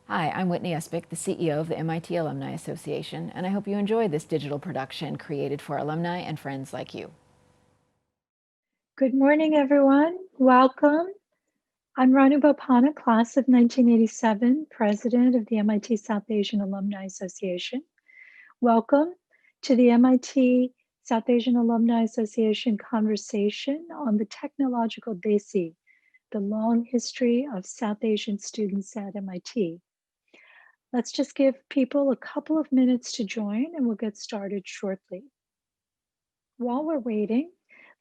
Hi, I'm Whitney Espich, the CEO of the MIT Alumni Association, and I hope you enjoy this digital production created for alumni and friends like you. Good morning, everyone. Welcome. I'm Ranu Bopanna, class of 1987, president of the MIT South Asian Alumni Association. Welcome to the MIT South Asian Alumni Association conversation on the technological Desi, the long history of South Asian students at MIT. Let's just give people a couple of minutes to join and we'll get started shortly. While we're waiting,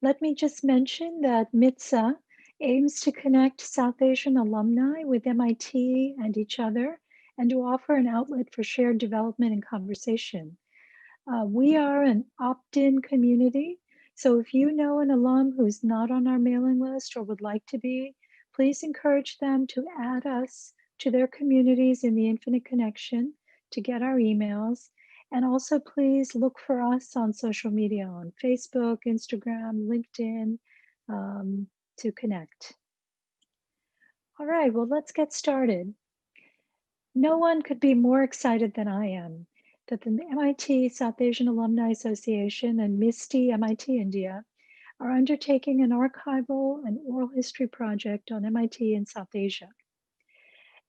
let me just mention that MITSA aims to connect South Asian alumni with MIT and each other and to offer an outlet for shared development and conversation. We are an opt-in community, so if you know an alum who's not on our mailing list or would like to be, please encourage them to add us to their communities in the Infinite Connection to get our emails. And also please look for us on social media on Facebook, Instagram, LinkedIn to connect. All right, well, let's get started. No one could be more excited than I am that the MIT South Asian Alumni Association and MISTI MIT India are undertaking an archival and oral history project on MIT in South Asia.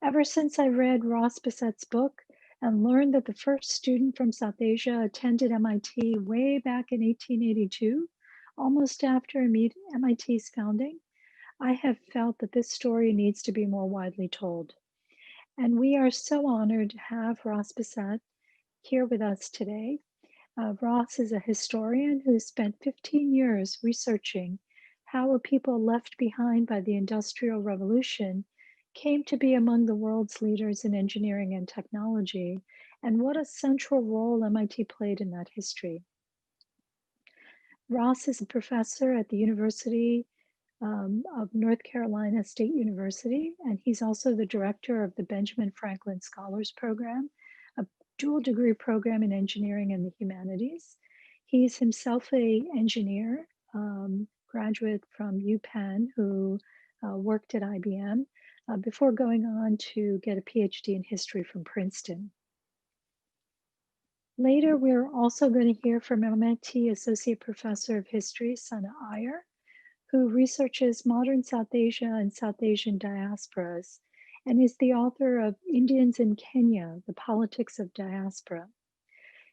Ever since I read Ross Bassett's book and learned that the first student from South Asia attended MIT way back in 1882, almost after MIT's founding, I have felt that this story needs to be more widely told. And we are so honored to have Ross Bassett here with us today. Ross is a historian who spent 15 years researching how a people left behind by the Industrial Revolution came to be among the world's leaders in engineering and technology, and what a central role MIT played in that history. Ross is a professor at the University of North Carolina State University, and he's also the director of the Benjamin Franklin Scholars Program, a dual degree program in engineering and the humanities. He's himself an engineer, graduate from UPenn, who worked at IBM before going on to get a PhD in history from Princeton. Later, we're also going to hear from MIT Associate Professor of History, Sana Aiyar, who researches modern South Asia and South Asian diasporas and is the author of Indians in Kenya, The Politics of Diaspora.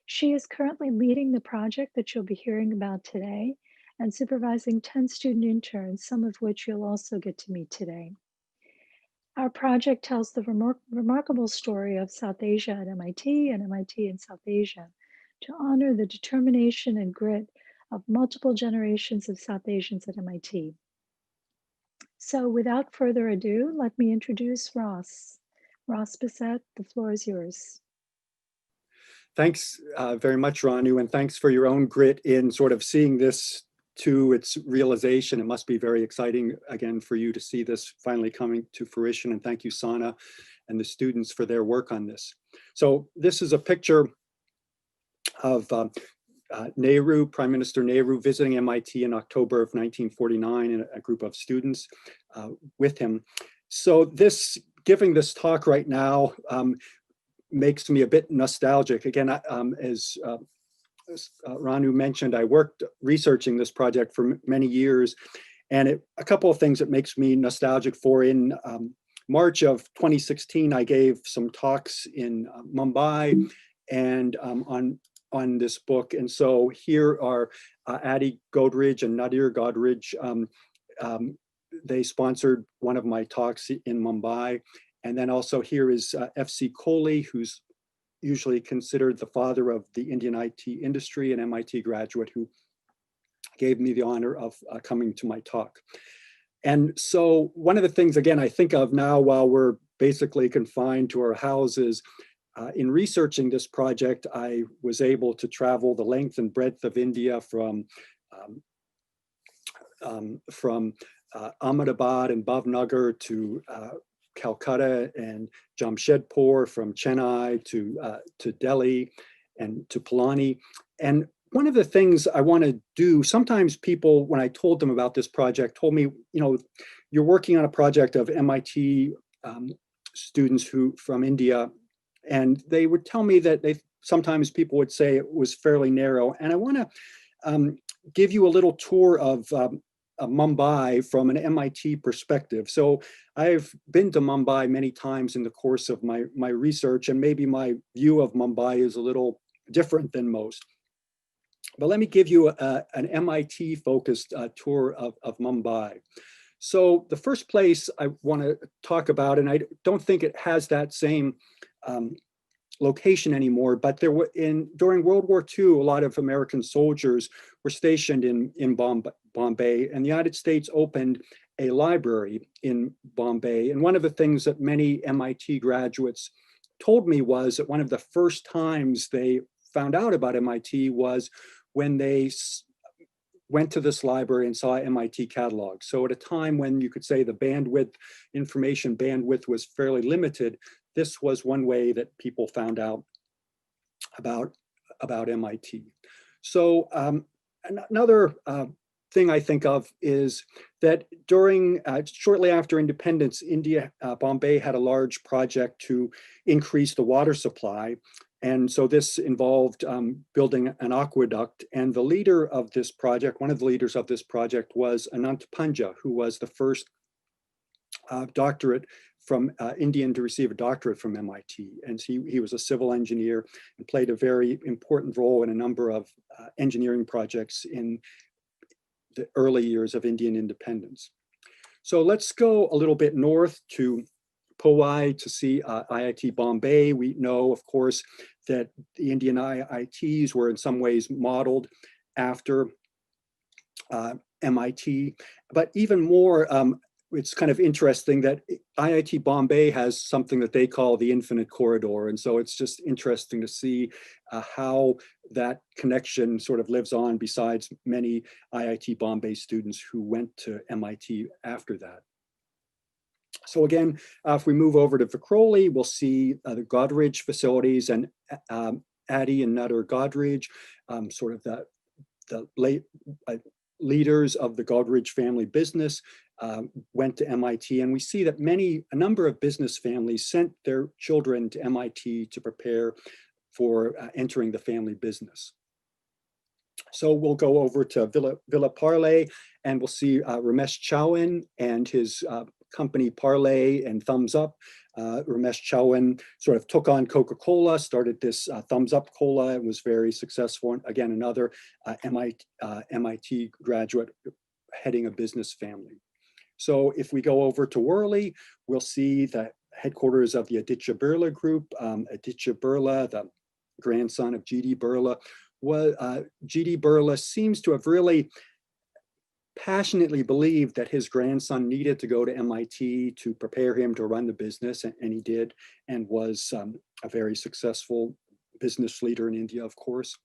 She is currently leading the project that you'll be hearing about today and supervising 10 student interns, some of which you'll also get to meet today. Our project tells the remarkable story of South Asia at MIT and MIT in South Asia to honor the determination and grit of multiple generations of South Asians at MIT. So without further ado, let me introduce Ross. Ross Bassett, the floor is yours. Thanks very much, Ranu, and thanks for your own grit in sort of seeing this to its realization. It must be very exciting, again, for you to see this finally coming to fruition. And thank you, Sana, and the students for their work on this. So this is a picture of Nehru, Prime Minister Nehru, visiting MIT in October of 1949, and a group of students with him. So giving this talk right now makes me a bit nostalgic. Again, as Ranu mentioned, I worked researching this project for many years, and a couple of things that makes me nostalgic for. In March of 2016, I gave some talks in Mumbai and on this book. And so here are Adi Godrej and Nadir Godrej. They sponsored one of my talks in Mumbai. And then also here is F.C. Kohli, who's usually considered the father of the Indian IT industry, an MIT graduate who gave me the honor of coming to my talk. And so one of the things, again, I think of now while we're basically confined to our houses, in researching this project, I was able to travel the length and breadth of India from Ahmedabad and Bhavnagar to Calcutta and Jamshedpur, from Chennai to Delhi and to Pilani. And one of the things I want to do, sometimes people, when I told them about this project, told me, you're working on a project of MIT students from India, and they would tell me that sometimes people would say it was fairly narrow. And I want to give you a little tour of Mumbai from an MIT perspective. So I've been to Mumbai many times in the course of my research, and maybe my view of Mumbai is a little different than most. But let me give you an MIT focused tour of Mumbai. So the first place I want to talk about, and I don't think it has that same location anymore, but there were during World War II, a lot of American soldiers were stationed in Bombay, and the United States opened a library in Bombay. And one of the things that many MIT graduates told me was that one of the first times they found out about MIT was when they went to this library and saw MIT catalog. So at a time when you could say the information bandwidth was fairly limited, this was one way that people found out about MIT. So another thing I think of is that shortly after independence, Bombay had a large project to increase the water supply. And so this involved building an aqueduct. And the leader of this project, one of the leaders of this project, was Anant Panja, who was the first doctorate from Indian to receive a doctorate from MIT. And he was a civil engineer and played a very important role in a number of engineering projects in the early years of Indian independence. So let's go a little bit north to Powai to see IIT Bombay. We know, of course, that the Indian IITs were in some ways modeled after MIT, but even more, it's kind of interesting that IIT Bombay has something that they call the infinite corridor. And so it's just interesting to see how that connection sort of lives on besides many IIT Bombay students who went to MIT after that. So again, if we move over to Vikhroli, we'll see the Godrej facilities, and Adi and Nutter Godrej, sort of the late leaders of the Godrej family business, went to MIT. And we see that a number of business families sent their children to MIT to prepare for entering the family business. So we'll go over to Villa Parle, and we'll see Ramesh Chauhan and his company Parle and Thumbs Up. Ramesh Chauhan sort of took on Coca-Cola, started this Thumbs Up Cola, and was very successful. And again, another MIT graduate heading a business family. So if we go over to Worli, we'll see the headquarters of the Aditya Birla Group. Aditya Birla, the grandson of G.D. Birla, G.D. Birla seems to have really passionately believed that his grandson needed to go to MIT to prepare him to run the business, and he did, and was a very successful business leader in India, of course.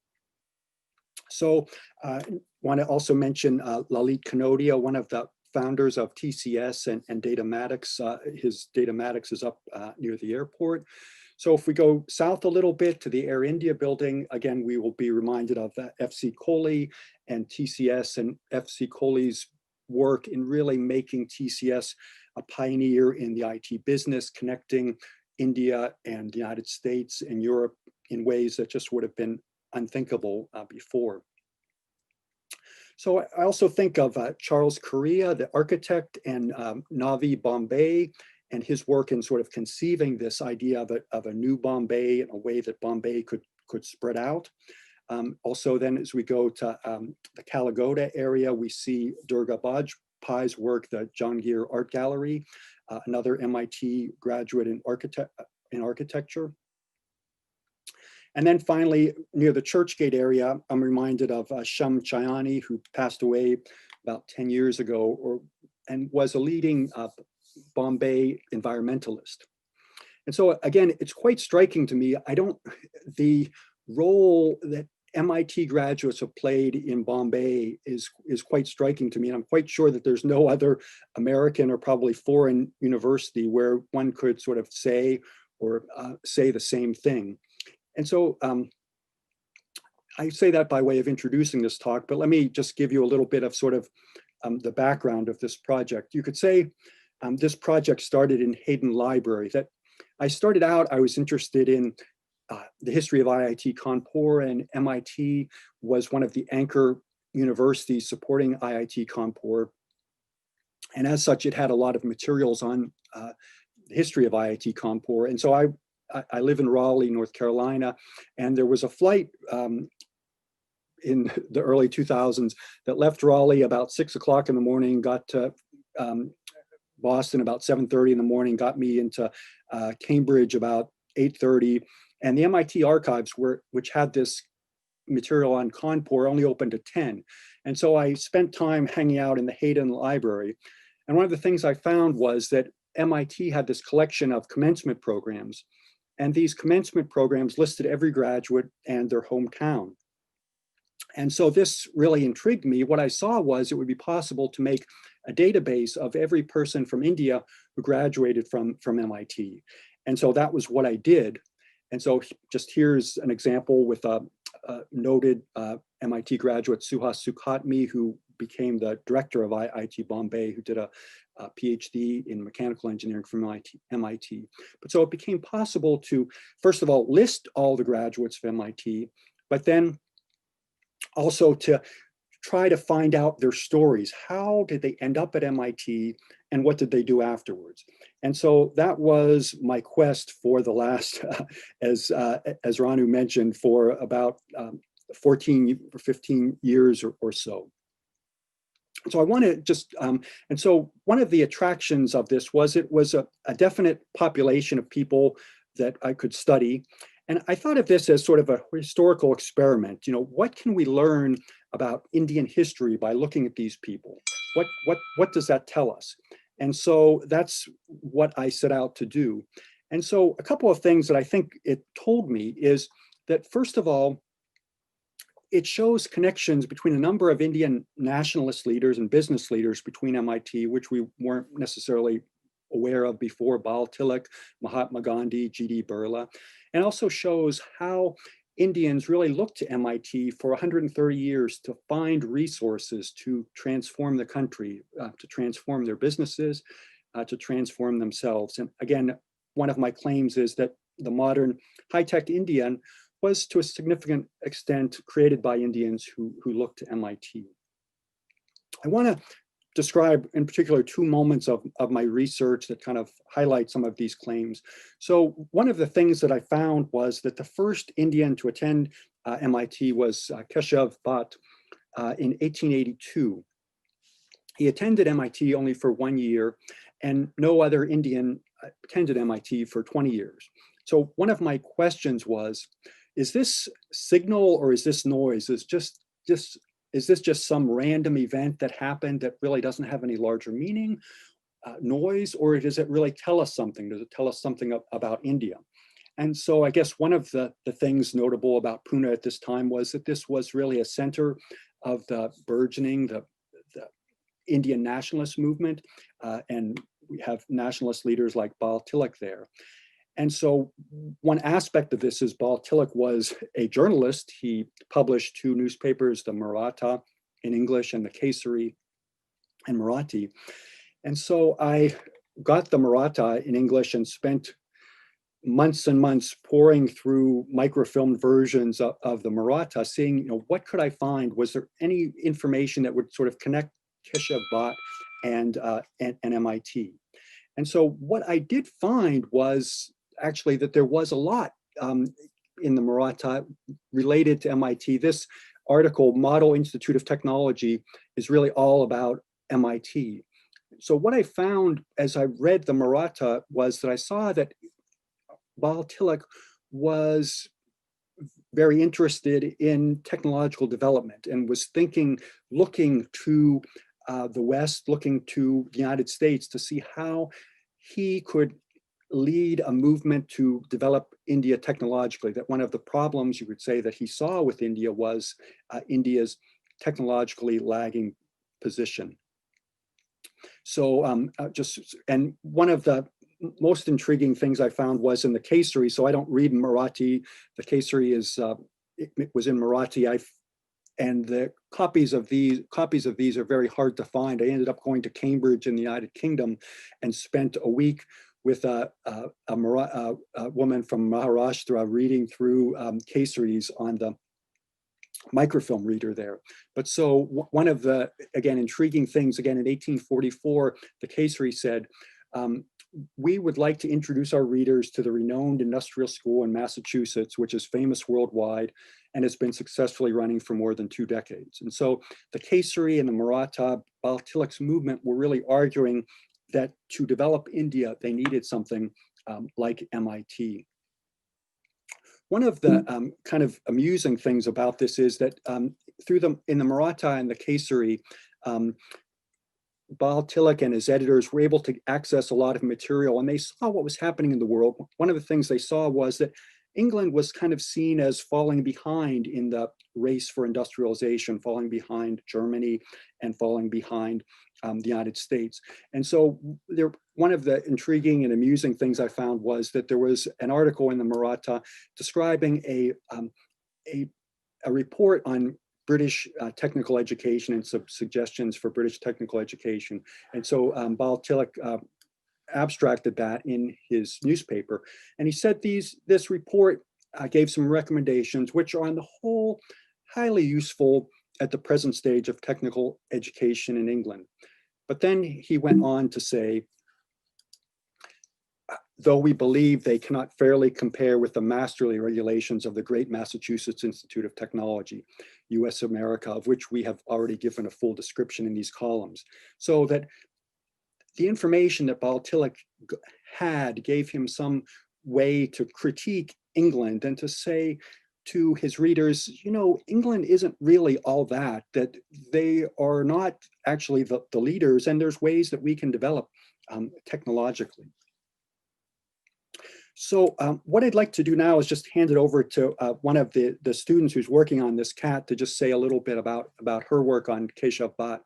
So I want to also mention Lalit Kanodia, one of the founders of TCS and Datamatics. His Datamatics is up near the airport. So if we go south a little bit to the Air India building, again, we will be reminded of FC Kohli and TCS and FC Kohli's work in really making TCS a pioneer in the IT business, connecting India and the United States and Europe in ways that just would have been unthinkable before. So I also think of Charles Correa, the architect, and Navi Bombay, and his work in sort of conceiving this idea of a new Bombay in a way that Bombay could spread out. Also then, as we go to the Kalagoda area, we see Durga Bajpai's work, the Jahangir Art Gallery, another MIT graduate in architecture. And then finally, near the Churchgate area, I'm reminded of Sham Chayani, who passed away about 10 years ago, and was a leading Bombay environmentalist. And so again, it's quite striking to me. The role that MIT graduates have played in Bombay is quite striking to me. And I'm quite sure that there's no other American or probably foreign university where one could sort of say the same thing. And so I say that by way of introducing this talk, but let me just give you a little bit of sort of the background of this project. You could say this project started in Hayden Library, that I started out, I was interested in the history of IIT Kanpur, and MIT was one of the anchor universities supporting IIT Kanpur. And as such, it had a lot of materials on the history of IIT Kanpur. And so I live in Raleigh, North Carolina, and there was a flight in the early 2000s that left Raleigh about 6 o'clock in the morning, got to Boston about 7:30 in the morning, got me into Cambridge about 8:30. And the MIT archives, which had this material on Kanpur, only opened at 10. And so I spent time hanging out in the Hayden Library. And one of the things I found was that MIT had this collection of commencement programs. And these commencement programs listed every graduate and their hometown. And so this really intrigued me. What I saw was it would be possible to make a database of every person from India who graduated from MIT. And so that was what I did. And so just here's an example with a noted MIT graduate, Suhas Sukhatmi, who became the director of IIT Bombay, who did a PhD in mechanical engineering from MIT. But so it became possible to, first of all, list all the graduates of MIT, but then also to try to find out their stories. How did they end up at MIT, and what did they do afterwards? And so that was my quest for the last, as Ranu mentioned, for about 14 or 15 years or so. So I want to just, and so one of the attractions of this was it was a definite population of people that I could study. And I thought of this as sort of a historical experiment. You know, what can we learn about Indian history by looking at these people? What does that tell us? And so that's what I set out to do. And so a couple of things that I think it told me is that, first of all, it shows connections between a number of Indian nationalist leaders and business leaders between MIT, which we weren't necessarily aware of before: Bal Tilak, Mahatma Gandhi, G.D. Birla, and also shows how Indians really looked to MIT for 130 years to find resources to transform the country, to transform their businesses, to transform themselves. And again, one of my claims is that the modern high-tech Indian was to a significant extent created by Indians who looked to MIT. I want to describe in particular two moments of my research that kind of highlight some of these claims. So one of the things that I found was that the first Indian to attend MIT was Keshav Bhatt in 1882. He attended MIT only for 1 year, and no other Indian attended MIT for 20 years. So one of my questions was, is this signal or is this noise? Is this just some random event that happened that really doesn't have any larger meaning, noise, or does it really tell us something? Does it tell us something about India? And so I guess one of the things notable about Pune at this time was that this was really a center of the burgeoning, the Indian nationalist movement, and we have nationalist leaders like Bal Tilak there. And so one aspect of this is Bal Tilak was a journalist. He published two newspapers, the Maratha in English and the Kesari in Marathi. And so I got the Maratha in English and spent months and months poring through microfilmed versions of the Maratha, seeing, you know, what could I find? Was there any information that would sort of connect Keshav Bhatt and MIT? And so what I did find was actually that there was a lot in the Maratha related to MIT. This article, Model Institute of Technology, is really all about MIT. So what I found as I read the Maratha was that I saw that Bal Tilak was very interested in technological development and was looking to the West, looking to the United States to see how he could lead a movement to develop India technologically. That one of the problems you could say that he saw with India was India's technologically lagging position. So and one of the most intriguing things I found was in the Kesari. So I don't read Marathi. The Kesari it was in Marathi. And the copies of these are very hard to find. I ended up going to Cambridge in the United Kingdom and spent a week with a woman from Maharashtra reading through caseries on the microfilm reader there. But so one of the, again, intriguing things, again, in 1844, the casery said, we would like to introduce our readers to the renowned industrial school in Massachusetts, which is famous worldwide and has been successfully running for more than 2 decades. And so the casery and the Maratha Bal Tilak's movement were really arguing that to develop India, they needed something like MIT. One of the kind of amusing things about this is that in the Maratha and the casery, Bal Tilak and his editors were able to access a lot of material, and they saw what was happening in the world. One of the things they saw was that England was kind of seen as falling behind in the race for industrialization, falling behind Germany and falling behind the United States. And so one of the intriguing and amusing things I found was that there was an article in the Maratha describing a report on British technical education and some suggestions for British technical education. And so Bal Tilak abstracted that in his newspaper. And he said this report gave some recommendations, which are on the whole highly useful at the present stage of technical education in England. But then he went on to say, though we believe they cannot fairly compare with the masterly regulations of the great Massachusetts Institute of Technology, US America, of which we have already given a full description in these columns. So that the information that Bal Tilak had gave him some way to critique England and to say to his readers, you know, England isn't really all that they are not actually the leaders, and there's ways that we can develop technologically. So what I'd like to do now is just hand it over to one of the students who's working on this cat to just say a little bit about her work on Keshav Bhatt.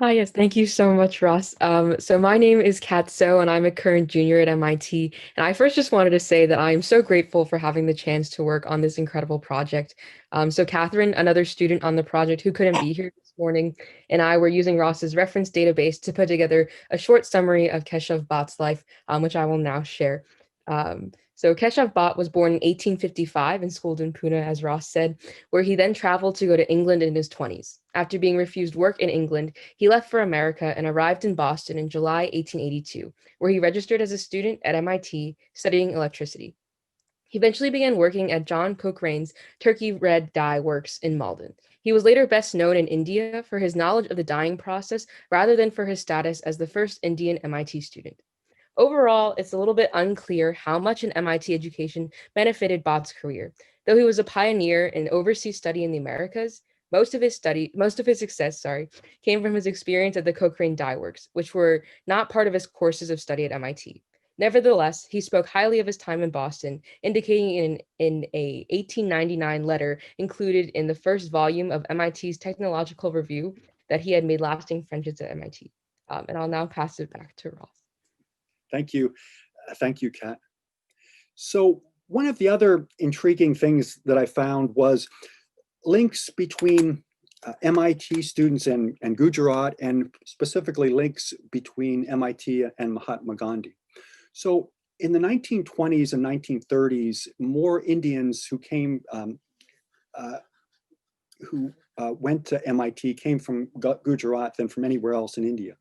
Hi, yes, thank you so much, Ross. So my name is Kat So, and I'm a current junior at MIT. And I first just wanted to say that I'm so grateful for having the chance to work on this incredible project. So Catherine, another student on the project who couldn't be here this morning, and I were using Ross's reference database to put together a short summary of Keshav Bhatt's life, which I will now share. So Keshav Bhatt was born in 1855 and schooled in Pune, as Ross said, where he then traveled to go to England in his 20s. After being refused work in England, he left for America and arrived in Boston in July 1882, where he registered as a student at MIT studying electricity. He eventually began working at John Cochrane's Turkey Red Dye Works in Malden. He was later best known in India for his knowledge of the dyeing process rather than for his status as the first Indian MIT student. Overall, it's a little bit unclear how much an MIT education benefited Bhatt's career. Though he was a pioneer in overseas study in the Americas, most of his success, came from his experience at the Cochrane Dye Works, which were not part of his courses of study at MIT. Nevertheless, he spoke highly of his time in Boston, indicating in a 1899 letter included in the first volume of MIT's Technological Review that he had made lasting friendships at MIT. And I'll now pass it back to Ross. Thank you. Thank you, Kat. So one of the other intriguing things that I found was links between MIT students and Gujarat, and specifically links between MIT and Mahatma Gandhi. So in the 1920s and 1930s, more Indians who came, went to MIT came from Gujarat than from anywhere else in India.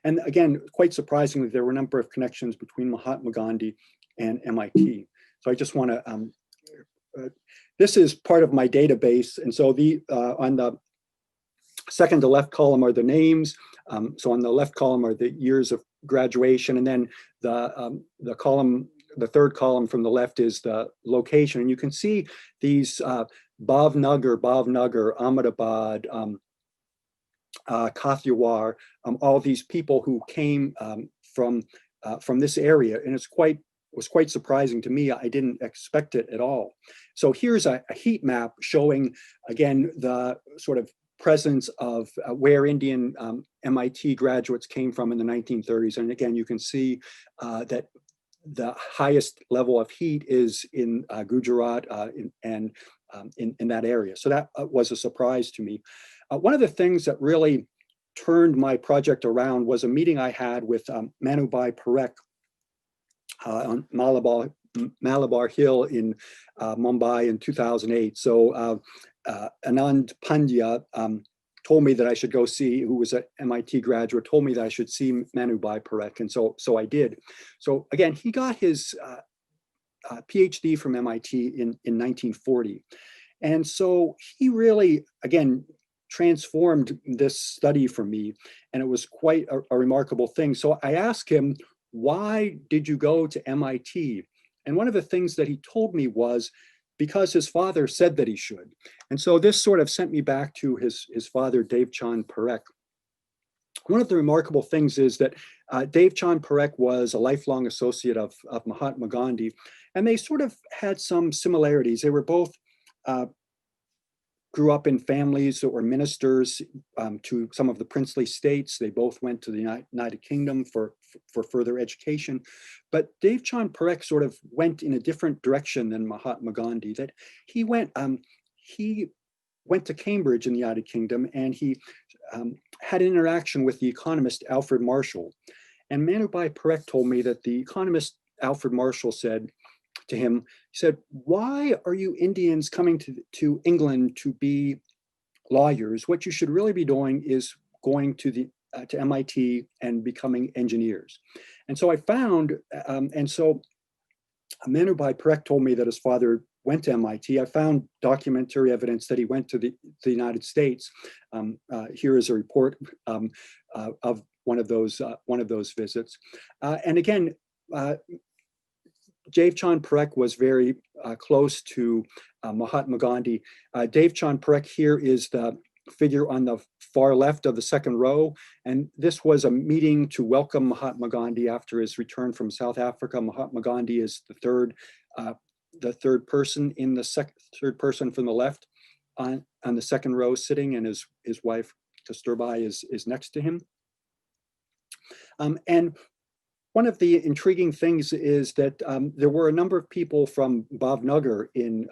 And again, quite surprisingly, there were a number of connections between Mahatma Gandhi and MIT. So I just want to, this is part of my database. And so on the second to left column are the names. So on the left column are the years of graduation. And then the third column from the left is the location. And you can see these Bhavnagar, Ahmedabad, Kathiawar, all these people who came from this area, and it was quite surprising to me. I didn't expect it at all. So here's a heat map showing again the sort of presence of where Indian MIT graduates came from in the 1930s, and again you can see that the highest level of heat is in Gujarat and in that area. So that was a surprise to me. One of the things that really turned my project around was a meeting I had with Manubhai Parekh on Malabar Hill in Mumbai in 2008. So Anand Pandya told me that I should go see, who was an MIT graduate, told me that I should see Manubhai Parekh. And so I did. So again, he got his PhD from MIT in 1940. And so he really, again, transformed this study for me. And it was quite a remarkable thing. So I asked him, why did you go to MIT? And one of the things that he told me was because his father said that he should. And so this sort of sent me back to his father, Dev Chand Parekh. One of the remarkable things is that Dev Chand Parekh was a lifelong associate of Mahatma Gandhi, and they sort of had some similarities. They were both grew up in families that were ministers to some of the princely states. They both went to the United Kingdom for further education. But Dev Chand Parekh sort of went in a different direction than Mahatma Gandhi. That he went to Cambridge in the United Kingdom, and he had an interaction with the economist Alfred Marshall. And Manubhai Parekh told me that the economist Alfred Marshall said to him, he said, why are you Indians coming to England to be lawyers? What you should really be doing is going to MIT and becoming engineers. And so I found, and so Manubhai Parekh told me that his father went to MIT. I found documentary evidence that he went to the United States. Here is a report of one of those visits. And again, Dev Chand Parekh was very close to Mahatma Gandhi. Dev Chand Parekh here is the figure on the far left of the second row. And this was a meeting to welcome Mahatma Gandhi after his return from South Africa. Mahatma Gandhi is the third person in the third person from the left on the second row sitting, and his wife Kasturba is next to him. And one of the intriguing things is that there were a number of people from Bhavnagar in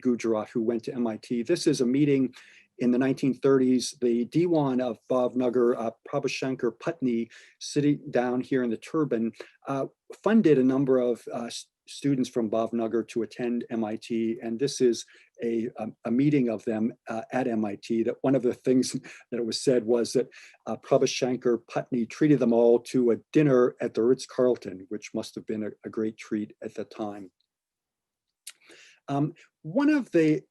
Gujarat who went to MIT. This is a meeting in the 1930s. The Diwan of Bhavnagar, Prabhashankar Putney, sitting down here in the turban, funded a number of students from Bhavnagar to attend MIT. And this is a meeting of them at MIT. That one of the things that it was said was that Prabhashankar Putney treated them all to a dinner at the Ritz-Carlton, which must have been a great treat at the time. One of the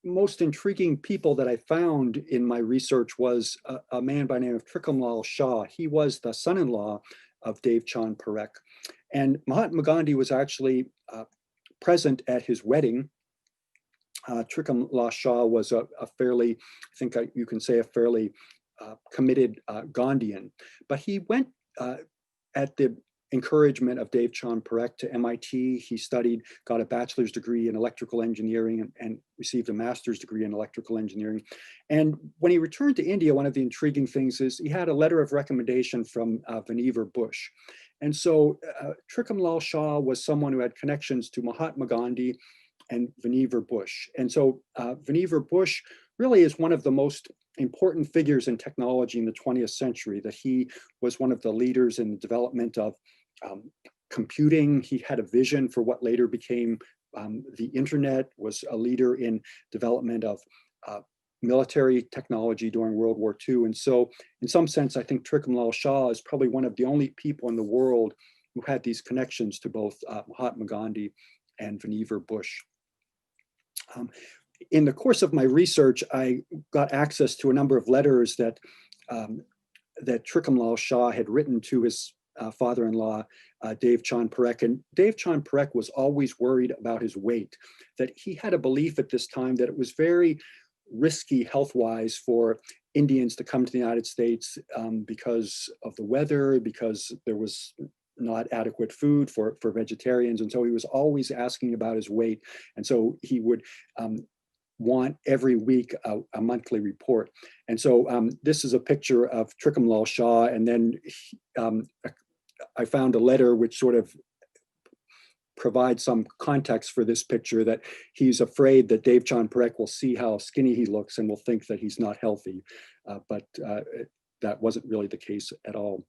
most intriguing people that I found in my research was a man by the name of Trikamlal Shah. He was the son-in-law of Dev Chand Parekh. And Mahatma Gandhi was actually present at his wedding. Trikamlal Shah was a fairly, I think you can say a fairly committed Gandhian. But he went at the encouragement of Dev Chand Parekh to MIT. He studied, got a bachelor's degree in electrical engineering and received a master's degree in electrical engineering. And when he returned to India, one of the intriguing things is he had a letter of recommendation from Vannevar Bush. And so Trikamlal Shah was someone who had connections to Mahatma Gandhi and Vannevar Bush. And so Vannevar Bush really is one of the most important figures in technology in the 20th century, that he was one of the leaders in the development of computing. He had a vision for what later became the internet, was a leader in development of military technology during World War II. And so in some sense, I think Trikamlal Shah is probably one of the only people in the world who had these connections to both Mahatma Gandhi and Vannevar Bush. In the course of my research, I got access to a number of letters that Trikamlal Shah had written to his father-in-law, Dev Chand Parekh. And Dev Chand Parekh was always worried about his weight, that he had a belief at this time that it was very risky health-wise for Indians to come to the United States because of the weather, because there was not adequate food for vegetarians. And so he was always asking about his weight. And so he would want every week a monthly report. And so this is a picture of Trikamlal Shah. And then I found a letter which sort of provides some context for this picture, that he's afraid that Dev Chand Parekh will see how skinny he looks and will think that he's not healthy. But that wasn't really the case at all.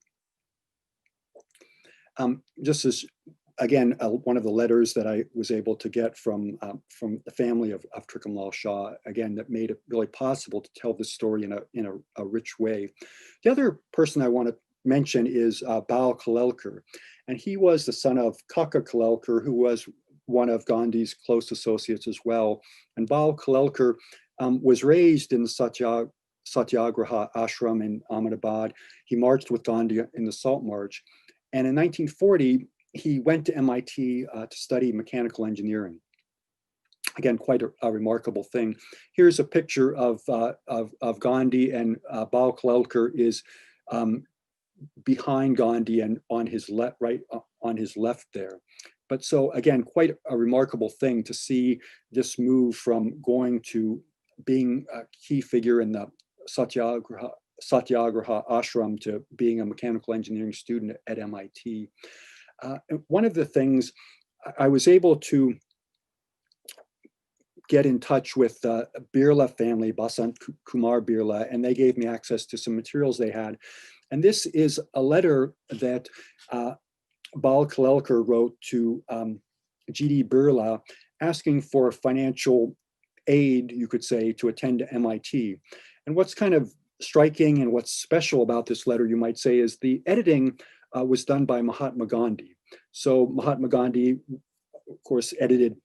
Just as, again, one of the letters that I was able to get from the family of Trikam Lal Shah, again, that made it really possible to tell this story in a rich way. The other person I want to mention is Bal Kalelkar, and he was the son of Kaka Kalelkar, who was one of Gandhi's close associates as well. And Bal Kalelkar was raised in the Satyagraha ashram in Ahmedabad. He marched with Gandhi in the Salt March. And in 1940, he went to MIT to study mechanical engineering. Again, quite a remarkable thing. Here's a picture of Gandhi, and Bal Kalelkar is behind Gandhi and on his left, right on his left there. But so again, quite a remarkable thing to see this move from going to being a key figure in the Satyagraha ashram to being a mechanical engineering student at MIT. One of the things I was able to get in touch with the Birla family, Basant Kumar Birla, and they gave me access to some materials they had. And this is a letter that Bal Kalelkar wrote to G.D. Birla asking for financial aid, you could say, to attend to MIT. And what's kind of striking and what's special about this letter, you might say, is the editing was done by Mahatma Gandhi. So Mahatma Gandhi, of course, edited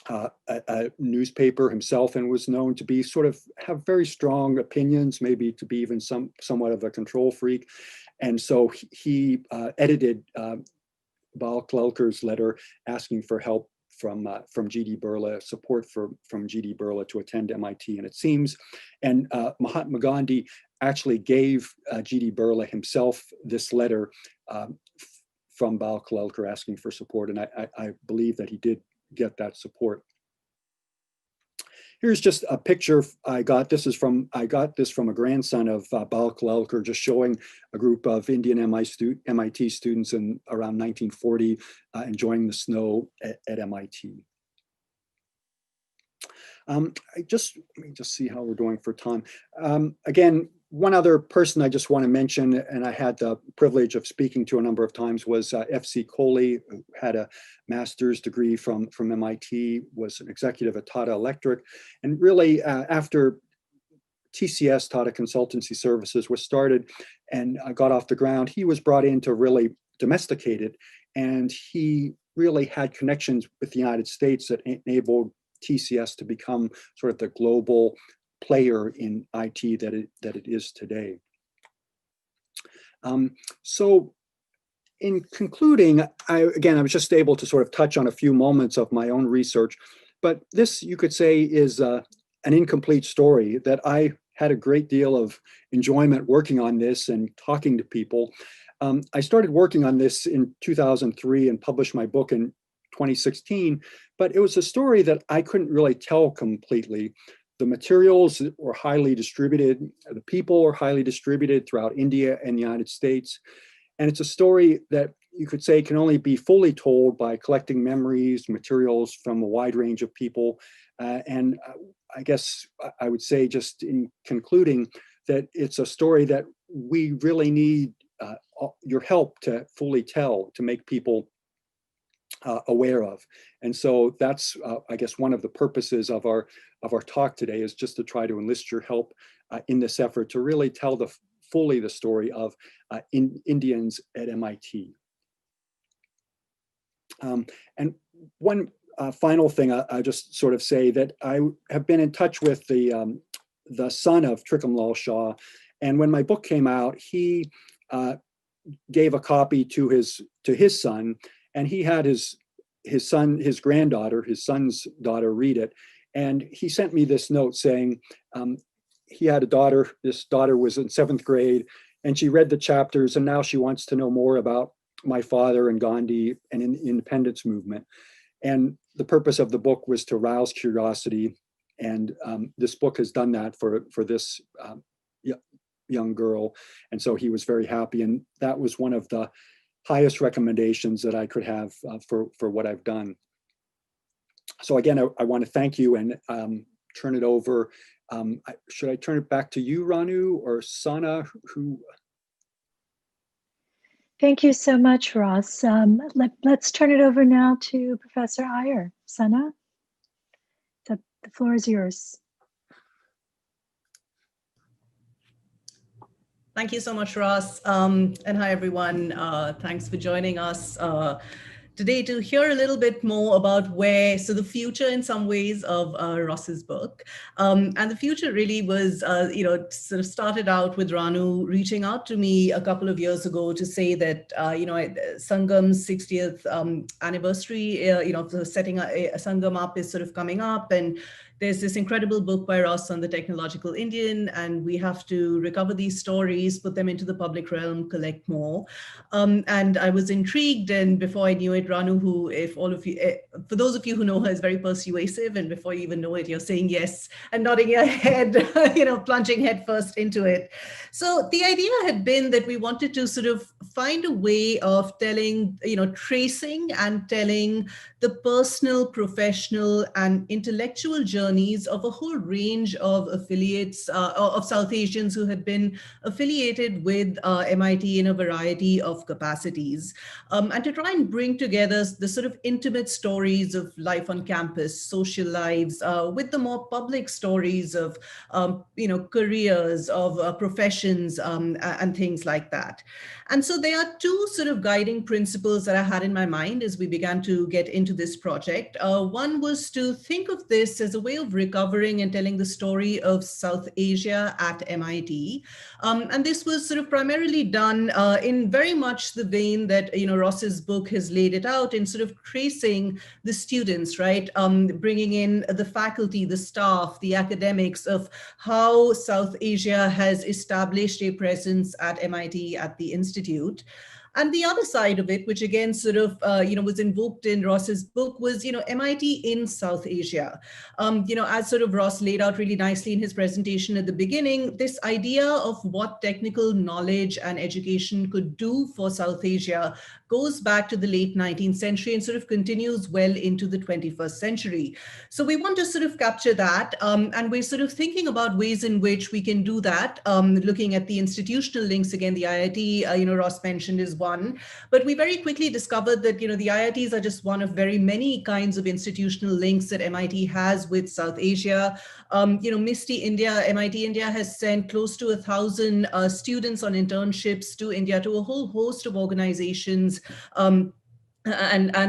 a newspaper himself and was known to be have very strong opinions, maybe to be even somewhat of a control freak. And so he edited Bal Kalelkar's letter asking for help from G.D. Birla, support from G.D. Birla to attend MIT. And it seems, and Mahatma Gandhi actually gave G.D. Birla himself this letter from Bal Kalelkar asking for support. And I believe that he did get that support. Here's just a picture I got. I got this from a grandson of Bal Kalelkar, just showing a group of Indian MIT students in around 1940 enjoying the snow at MIT. Let me just see how we're doing for time. Again, one other person I just want to mention, and I had the privilege of speaking to a number of times, was F.C. Kohli, who had a master's degree from MIT, was an executive at Tata Electric. And really, after TCS, Tata Consultancy Services, was started and got off the ground, he was brought in to really domesticate it. And he really had connections with the United States that enabled TCS to become sort of the global player in IT that it is today. So in concluding, I was just able to sort of touch on a few moments of my own research, but this, you could say, is an incomplete story that I had a great deal of enjoyment working on this and talking to people. I started working on this in 2003 and published my book in 2016, but it was a story that I couldn't really tell completely. The materials were highly distributed, the people were highly distributed throughout India and the United States. And it's a story that you could say can only be fully told by collecting memories, materials from a wide range of people. And I guess I would say, just in concluding, that it's a story that we really need your help to fully tell, to make people aware of. And so that's, I guess, one of the purposes of our talk today, is just to try to enlist your help in this effort to really tell fully the story of Indians at MIT. And one final thing I just sort of say, that I have been in touch with the son of Trikam Lal Shah, and when my book came out, he gave a copy to his son, and he had his son's daughter read it. And he sent me this note saying he had a daughter. This daughter was in 7th grade, and she read the chapters, and now she wants to know more about my father and Gandhi and in the independence movement. And the purpose of the book was to rouse curiosity. And this book has done that for this young girl. And so he was very happy. And that was one of the highest recommendations that I could have for what I've done. So again, I want to thank you and turn it over Should I turn it back to you, Ranu, or Sana, who? Thank you so much, Ross. Let's turn it over now to Professor Aiyar. Sana, the floor is yours. Thank you so much, Ross. And hi, everyone. Thanks for joining us today to hear a little bit more about the future in some ways of Ross's book. And the future really was, sort of started out with Ranu reaching out to me a couple of years ago to say that, Sangam's 60th anniversary, for setting a Sangam up is sort of coming up. And there's this incredible book by Ross on the technological Indian, and we have to recover these stories, put them into the public realm, collect more. And I was intrigued, and before I knew it, Ranu, who, if all of you, for those of you who know her, is very persuasive, and before you even know it, you're saying yes and nodding your head, plunging headfirst into it. So the idea had been that we wanted to sort of find a way of telling, tracing and telling the personal, professional, and intellectual journeys of a whole range of affiliates, of South Asians who had been affiliated with MIT in a variety of capacities, and to try and bring together the sort of intimate stories of life on campus, social lives, with the more public stories of, careers, of professions, and things like that. And so there are two sort of guiding principles that I had in my mind as we began to get into this project. One was to think of this as a way of recovering and telling the story of South Asia at MIT. And this was sort of primarily done in very much the vein that, Ross's book has laid it out, in sort of tracing the students, right? Bringing in the faculty, the staff, the academics of how South Asia has established a presence at MIT, at the Institute. And the other side of it, which again sort of, was invoked in Ross's book, was, MIT in South Asia. As sort of Ross laid out really nicely in his presentation at the beginning, this idea of what technical knowledge and education could do for South Asia goes back to the late 19th century and sort of continues well into the 21st century. So we want to sort of capture that, and we're sort of thinking about ways in which we can do that, looking at the institutional links. Again, the IIT, Ross mentioned, is one, but we very quickly discovered that, the IITs are just one of very many kinds of institutional links that MIT has with South Asia. MISTI India, MIT India has sent close to 1,000 students on internships to India, to a whole host of organizations, and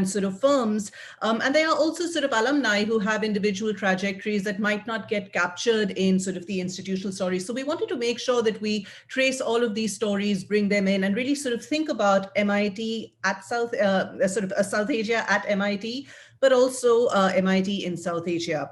sort of firms. And there are also sort of alumni who have individual trajectories that might not get captured in sort of the institutional stories. So we wanted to make sure that we trace all of these stories, bring them in, and really sort of think about MIT at South Asia at MIT, but also MIT in South Asia.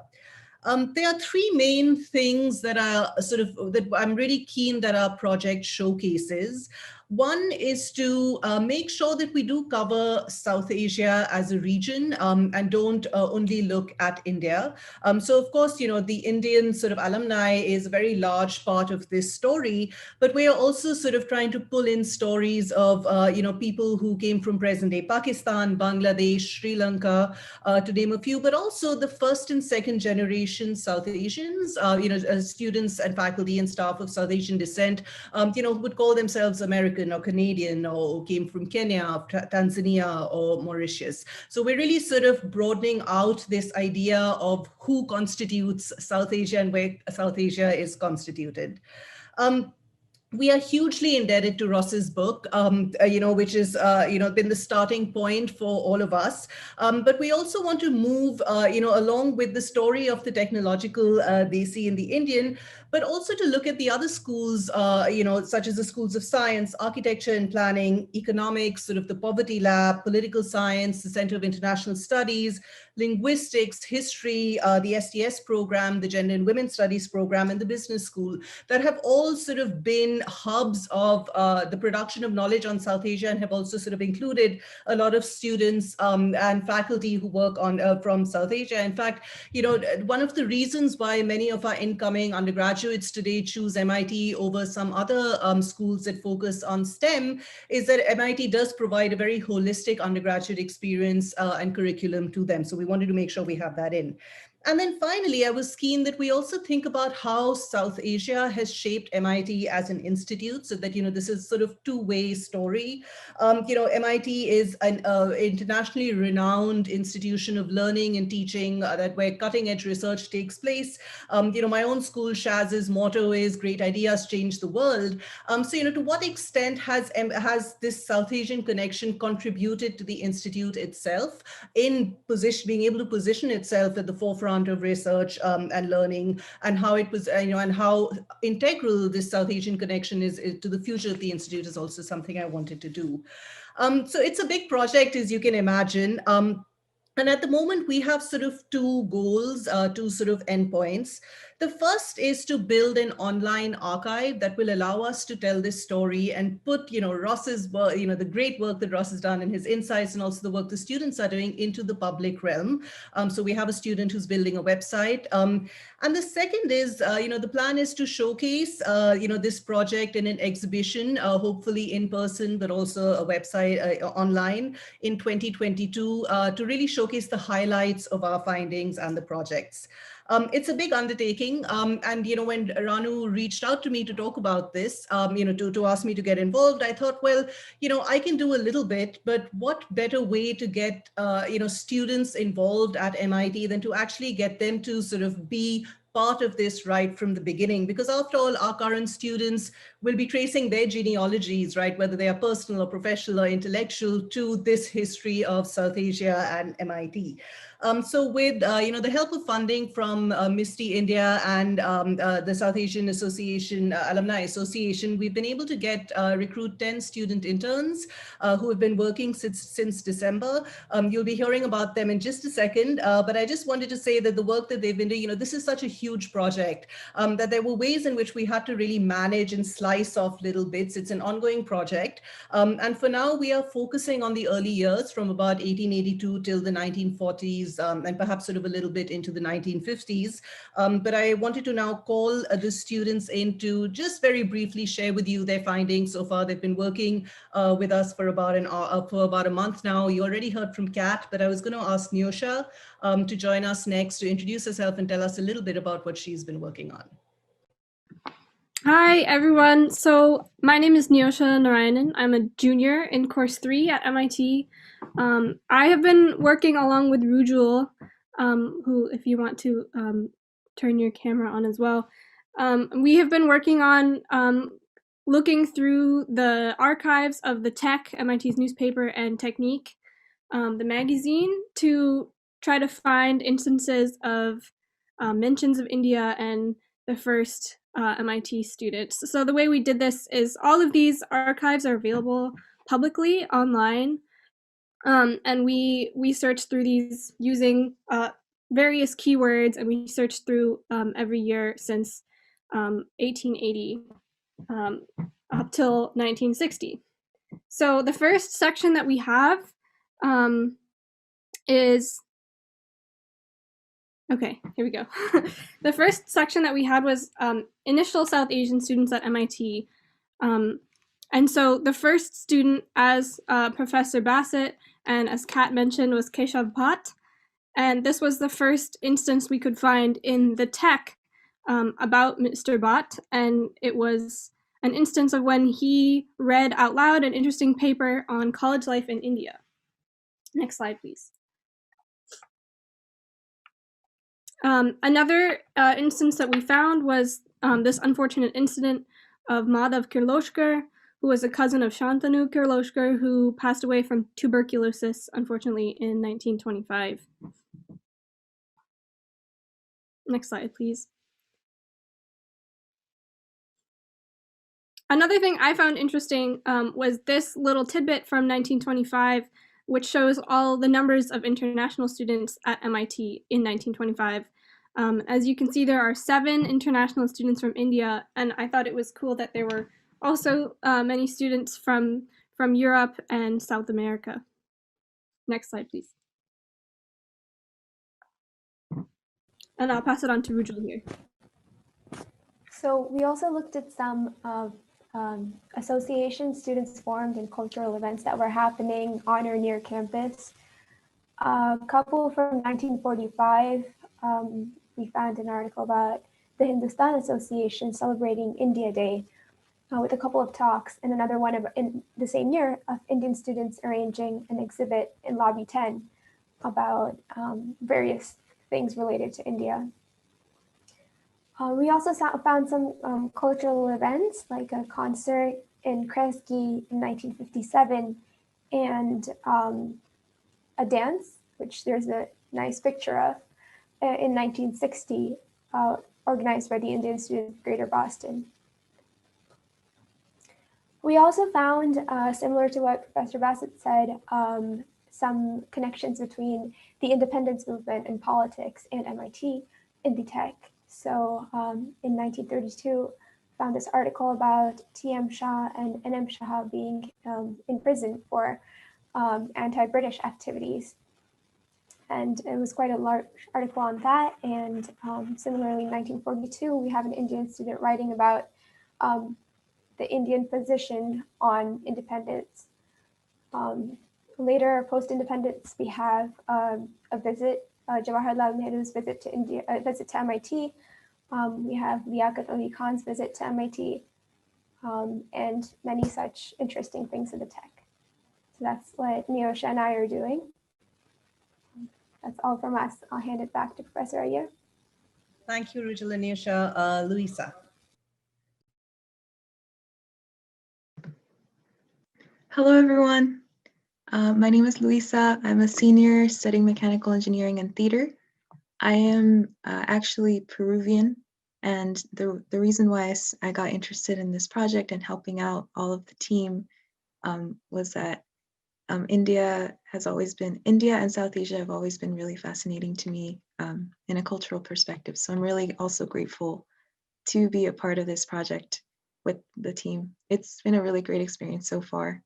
There are three main things that are that I'm really keen that our project showcases. One is to make sure that we do cover South Asia as a region, and don't only look at India. So of course, the Indian sort of alumni is a very large part of this story, but we are also sort of trying to pull in stories of, people who came from present-day Pakistan, Bangladesh, Sri Lanka, to name a few, but also the first and second generation South Asians, students and faculty and staff of South Asian descent, who would call themselves American or Canadian, or came from Kenya, Tanzania, or Mauritius. So we're really sort of broadening out this idea of who constitutes South Asia and where South Asia is constituted. We are hugely indebted to Ross's book, which is, been the starting point for all of us. But we also want to move, along with the story of the technological Desi in the Indian, but also to look at the other schools, such as the schools of science, architecture and planning, economics, sort of the Poverty Lab, political science, the Center of International Studies, linguistics, history, the STS program, the Gender and Women's Studies program, and the business school, that have all sort of been hubs of the production of knowledge on South Asia, and have also sort of included a lot of students and faculty who work on from South Asia. In fact, one of the reasons why many of our incoming undergraduates today choose MIT over some other schools that focus on STEM is that MIT does provide a very holistic undergraduate experience and curriculum to them. So we wanted to make sure we have that in. And then finally, I was keen that we also think about how South Asia has shaped MIT as an institute, so that, this is sort of two-way story. MIT is an internationally renowned institution of learning and teaching where cutting-edge research takes place. My own school, Shaz's motto is "Great ideas change the world." So, to what extent has this South Asian connection contributed to the institute itself in being able to position itself at the forefront of research and learning, and how it was, and how integral this South Asian connection is to the future of the institute is also something I wanted to do. So it's a big project, as you can imagine. And at the moment, we have sort of two goals, two sort of endpoints. The first is to build an online archive that will allow us to tell this story and put, Ross's work, the great work that Ross has done and his insights, and also the work the students are doing, into the public realm. So we have a student who's building a website. And the second is, the plan is to showcase, this project in an exhibition, hopefully in person, but also a website online in 2022, to really showcase the highlights of our findings and the projects. It's a big undertaking. And, when Ranu reached out to me to talk about this, to ask me to get involved, I thought, well, I can do a little bit, but what better way to get, students involved at MIT than to actually get them to sort of be part of this right from the beginning, because after all, our current students will be tracing their genealogies, right, whether they are personal or professional or intellectual, to this history of South Asia and MIT. So with the help of funding from MISTI India and the South Asian Association, Alumni Association, we've been able to recruit 10 student interns who have been working since December. You'll be hearing about them in just a second, but I just wanted to say that the work that they've been doing, this is such a huge project that there were ways in which we had to really manage and slice off little bits. It's an ongoing project. And for now, we are focusing on the early years from about 1882 till the 1940s, and perhaps sort of a little bit into the 1950s. But I wanted to now call the students in to just very briefly share with you their findings so far. They've been working with us for about a month now. You already heard from Kat, but I was going to ask Nyosha to join us next to introduce herself and tell us a little bit about what she's been working on. Hi, everyone. So my name is Nyosha Narayanan. I'm a junior in course 3 at MIT. I have been working along with Rujul, who, if you want to turn your camera on as well. We have been working on looking through the archives of the Tech, MIT's newspaper, and Technique, the magazine, to try to find instances of mentions of India and the first MIT students. So the way we did this is all of these archives are available publicly online, and we searched through these using various keywords, and we searched through every year since 1880 up till 1960. So the first section that we have is okay, here we go. The first section that we had was initial South Asian students at MIT. And so the first student, as Professor Bassett and as Kat mentioned, was Keshav Bhatt. And this was the first instance we could find in the Tech about Mr. Bhatt. And it was an instance of when he read out loud an interesting paper on college life in India. Next slide, please. Another instance that we found was this unfortunate incident of Madhav Kirloskar, who was a cousin of Shantanu Kirloskar, who passed away from tuberculosis, unfortunately, in 1925. Next slide, please. Another thing I found interesting was this little tidbit from 1925, which shows all the numbers of international students at MIT in 1925. As you can see, there are 7 international students from India, and I thought it was cool that there were also many students from Europe and South America. Next slide, please. And I'll pass it on to Rujul here. So we also looked at some of association students formed and cultural events that were happening on or near campus. A couple from 1945 we found an article about the Hindustan Association celebrating India Day with a couple of talks, and another one in the same year of Indian students arranging an exhibit in Lobby 10 about various things related to India. We also found some cultural events like a concert in Kresge in 1957 and a dance, which there's a nice picture of, in 1960, organized by the Indian Students of Greater Boston. We also found, similar to what Professor Bassett said, some connections between the independence movement and politics and MIT in the tech. So in 1932, found this article about T.M. Shah and N.M. Shah being in prison for anti-British activities. And it was quite a large article on that. And similarly, in 1942, we have an Indian student writing about the Indian position on independence. Later, post-independence, we have a visit, Jawaharlal Nehru's visit to India, visit to MIT. We have Liaquat Ali Khan's visit to MIT, and many such interesting things in the tech. So that's what Neosha and I are doing. That's all from us. I'll hand it back to Professor Aiyar. Thank you, Rujal and Neosha. Louisa. Hello, everyone. My name is Luisa. I'm a senior studying mechanical engineering and theater. I am actually Peruvian, and the reason why I got interested in this project and helping out all of the team was that India and South Asia have always been really fascinating to me in a cultural perspective. So I'm really also grateful to be a part of this project with the team. It's been a really great experience so far.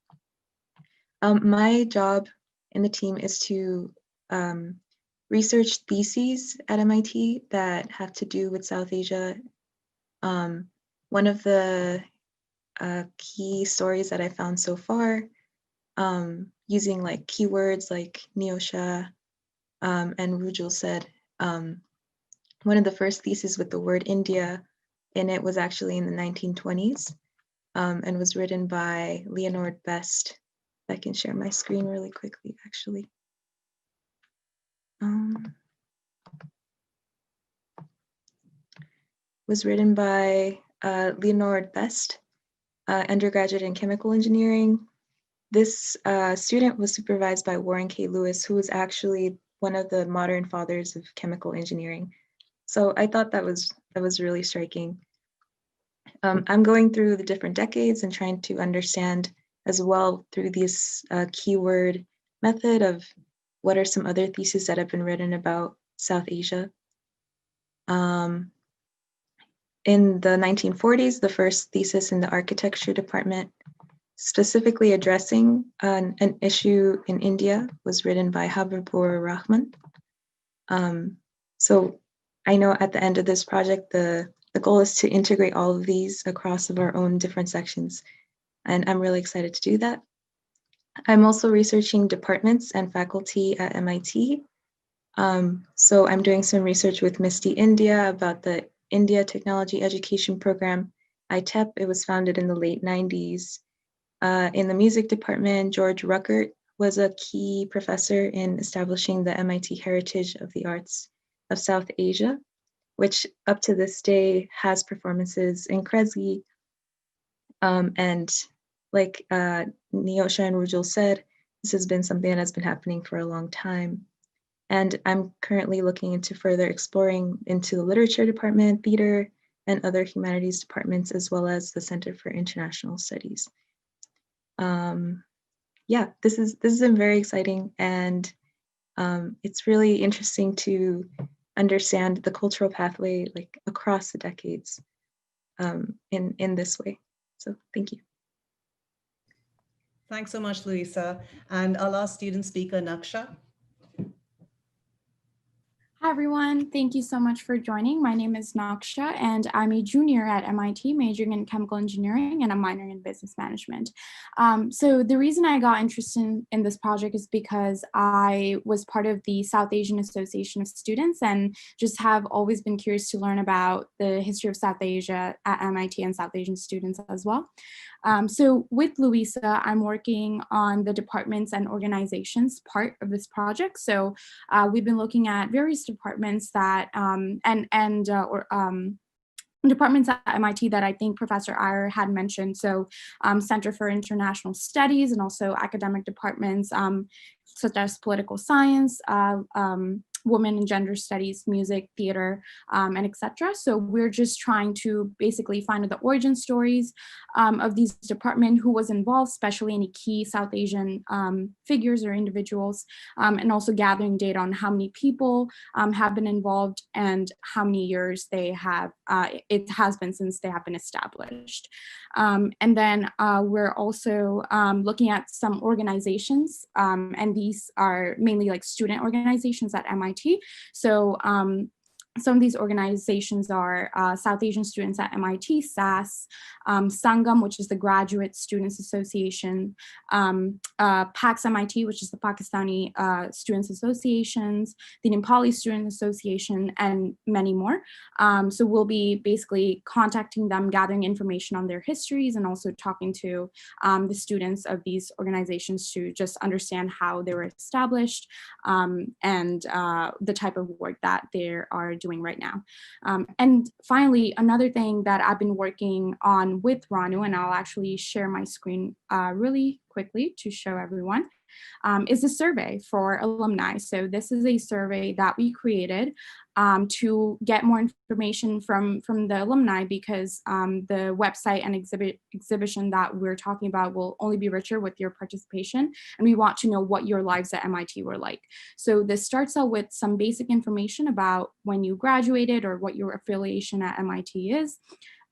My job in the team is to research theses at MIT that have to do with South Asia. One of the key stories that I found so far, using like keywords like Neosha and Rujal said, one of the first theses with the word India in it was actually in the 1920s and was written by Leonard Best. I can share my screen really quickly, actually. Was written by Leonard Best, undergraduate in chemical engineering. This student was supervised by Warren K. Lewis, who was actually one of the modern fathers of chemical engineering. So I thought that was really striking. I'm going through the different decades and trying to understand as well through this keyword method of what are some other theses that have been written about South Asia. In the 1940s, the first thesis in the architecture department specifically addressing an issue in India was written by Habibur Rahman. So I know at the end of this project, the goal is to integrate all of these across of our own different sections. And I'm really excited to do that. I'm also researching departments and faculty at MIT. So I'm doing some research with Misty India about the India Technology Education Program, ITEP. It was founded in the late 90s. In the music department, George Ruckert was a key professor in establishing the MIT Heritage of the Arts of South Asia, which up to this day has performances in Kresge. And like Neosha and Rujal said, this has been something that has been happening for a long time. And I'm currently looking into further exploring into the literature department, theater, and other humanities departments, as well as the Center for International Studies. Yeah, this has been very exciting, and it's really interesting to understand the cultural pathway like across the decades in this way. So thank you. Thanks so much, Louisa. And our last student speaker, Naksha. Hi, everyone. Thank you so much for joining. My name is Naksha, and I'm a junior at MIT, majoring in chemical engineering, and I'm minoring in business management. So the reason I got interested in this project is because I was part of the South Asian Association of Students and just have always been curious to learn about the history of South Asia at MIT and South Asian students as well. So with Louisa, I'm working on the departments and organizations part of this project. So we've been looking at various departments that departments at MIT that I think Professor Aiyar had mentioned. So Center for International Studies and also academic departments such as political science, women and gender studies, music, theater, and etc. So we're just trying to basically find the origin stories of these departments, who was involved, especially any key South Asian figures or individuals, and also gathering data on how many people have been involved and how many years they have, it has been since they have been established. And then we're also looking at some organizations, and these are mainly like student organizations at MIT. So some of these organizations are South Asian Students at MIT, SAS, Sangam, which is the Graduate Students Association, PAX MIT, which is the Pakistani Students Associations, the Nepali Student Association, and many more. So we'll be basically contacting them, gathering information on their histories, and also talking to the students of these organizations to just understand how they were established and the type of work that they are doing right now. And finally, another thing that I've been working on with Ranu, and I'll actually share my screen really quickly to show everyone, is a survey for alumni. So this is a survey that we created to get more information from the alumni, because the website and exhibition that we're talking about will only be richer with your participation, and we want to know what your lives at MIT were like. So this starts out with some basic information about when you graduated or what your affiliation at MIT is.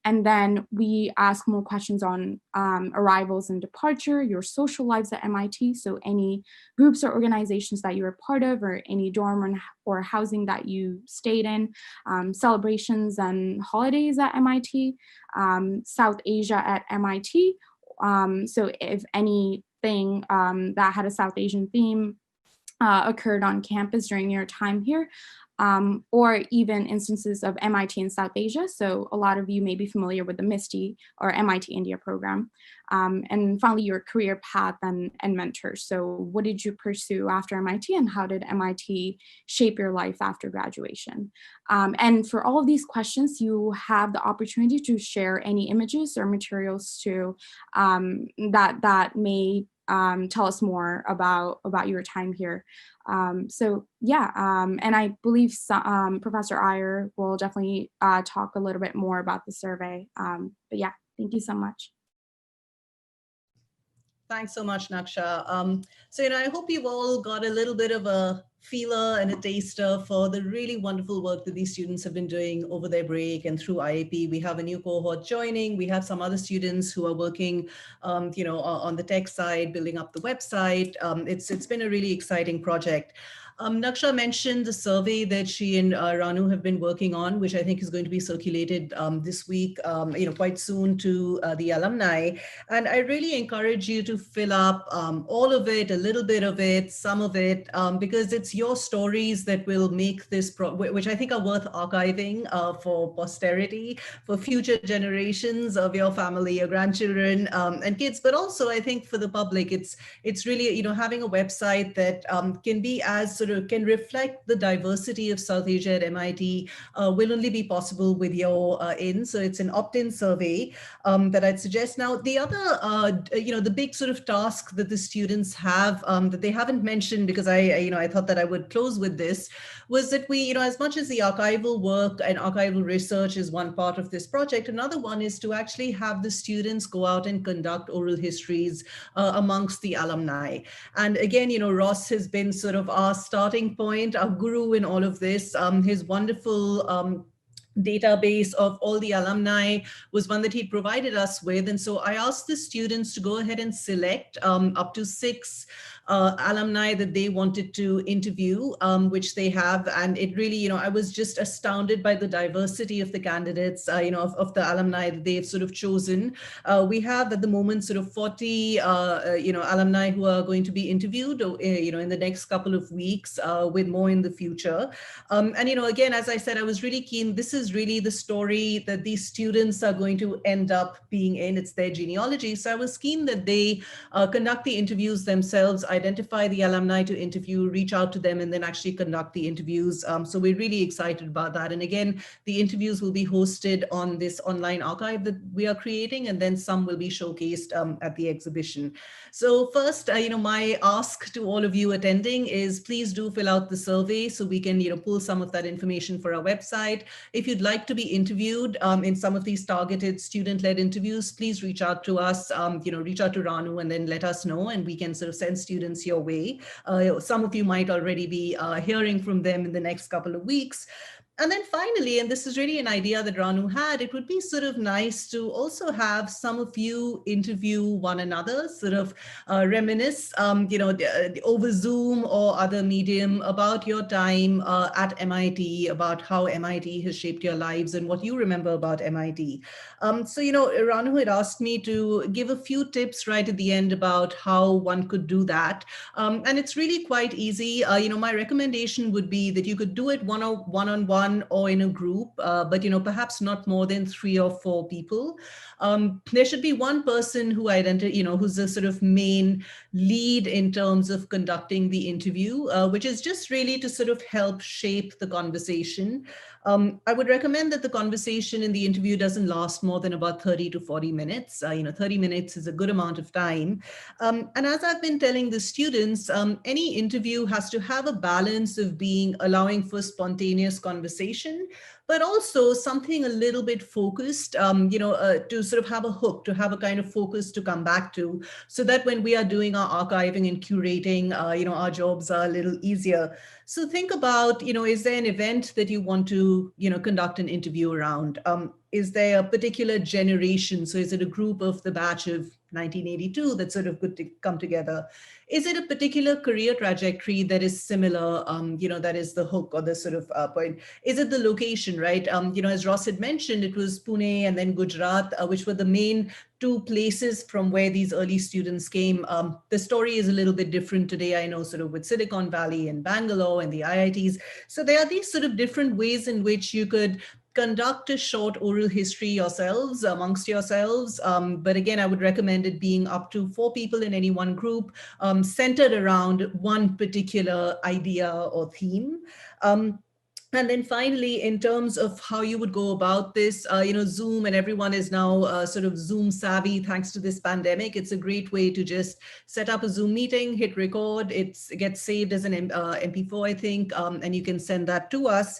And then we ask more questions on arrivals and departure, your social lives at MIT, so any groups or organizations that you were part of, or any dorm or housing that you stayed in, celebrations and holidays at MIT, South Asia at MIT. So if anything that had a South Asian theme occurred on campus during your time here, or even instances of MIT in South Asia. So a lot of you may be familiar with the MISTI or MIT India program. And finally, your career path and mentors. So what did you pursue after MIT, and how did MIT shape your life after graduation? And for all of these questions, you have the opportunity to share any images or materials to that may tell us more about your time here. So yeah, and I believe Professor Aiyar will definitely talk a little bit more about the survey. But yeah, thank you so much. Thanks so much, Naksha. So, I hope you've all got a little bit of a feeler and a taster for the really wonderful work that these students have been doing over their break and through IAP. We have a new cohort joining. We have some other students who are working, on the tech side, building up the website. It's been a really exciting project. Naksha mentioned the survey that she and Ranu have been working on, which I think is going to be circulated this week, quite soon to the alumni. And I really encourage you to fill up all of it, a little bit of it, some of it, because it's your stories that will make this, which I think are worth archiving for posterity, for future generations of your family, your grandchildren and kids, but also I think for the public, it's really, having a website that can be as can reflect the diversity of South Asia at MIT will only be possible with your in. So it's an opt-in survey that I'd suggest. Now, the other, the big task that the students have that they haven't mentioned, because I thought that I would close with this, was that we, as much as the archival work and archival research is one part of this project, another one is to actually have the students go out and conduct oral histories amongst the alumni. And again, Ross has been our starting point, our guru in all of this. His wonderful database of all the alumni was one that he provided us with. And so I asked the students to go ahead and select up to 6 alumni that they wanted to interview, which they have. And it really, I was just astounded by the diversity of the candidates, of the alumni that they've sort of chosen. We have at the moment sort of 40, alumni who are going to be interviewed, in the next couple of weeks, with more in the future. And, again, as I said, I was really keen. This is really the story that these students are going to end up being in. It's their genealogy. So I was keen that they conduct the interviews themselves, identify the alumni to interview, reach out to them, and then actually conduct the interviews. So we're really excited about that. And again, the interviews will be hosted on this online archive that we are creating, and then some will be showcased at the exhibition. So first, my ask to all of you attending is please do fill out the survey so we can, pull some of that information for our website. If you'd like to be interviewed in some of these targeted student-led interviews, please reach out to us, reach out to Ranu and then let us know, and we can sort of send students your way. Some of you might already be hearing from them in the next couple of weeks. And then finally, and this is really an idea that Ranu had, it would be sort of nice to also have some of you interview one another, sort of reminisce, over Zoom or other medium about your time at MIT, about how MIT has shaped your lives and what you remember about MIT. So, Ranu had asked me to give a few tips right at the end about how one could do that. And it's really quite easy. My recommendation would be that you could do it one-on-one or in a group, but perhaps not more than 3 or 4 people. There should be one person who who's the sort of main lead in terms of conducting the interview, which is just really to sort of help shape the conversation. I would recommend that the conversation in the interview doesn't last more than about 30 to 40 minutes. 30 minutes is a good amount of time. And as I've been telling the students, any interview has to have a balance of allowing for spontaneous conversation, but also something a little bit focused, to sort of have a hook, to have a kind of focus to come back to, so that when we are doing our archiving and curating, our jobs are a little easier. So think about, is there an event that you want to, conduct an interview around? Is there a particular generation? So is it a group of the batch of 1982 that's sort of good to come together? Is it a particular career trajectory that is similar, that is the hook or the sort of point? Is it the location, right? As Ross had mentioned, it was Pune and then Gujarat, which were the main 2 places from where these early students came. The story is a little bit different today, I know, sort of with Silicon Valley and Bangalore and the IITs. So there are these sort of different ways in which you could conduct a short oral history yourselves, amongst yourselves. But again, I would recommend it being up to 4 people in any one group, centered around one particular idea or theme. And then finally, in terms of how you would go about this, Zoom, and everyone is now sort of Zoom savvy thanks to this pandemic. It's a great way to just set up a Zoom meeting, hit record. It gets saved as an MP4, I think, and you can send that to us.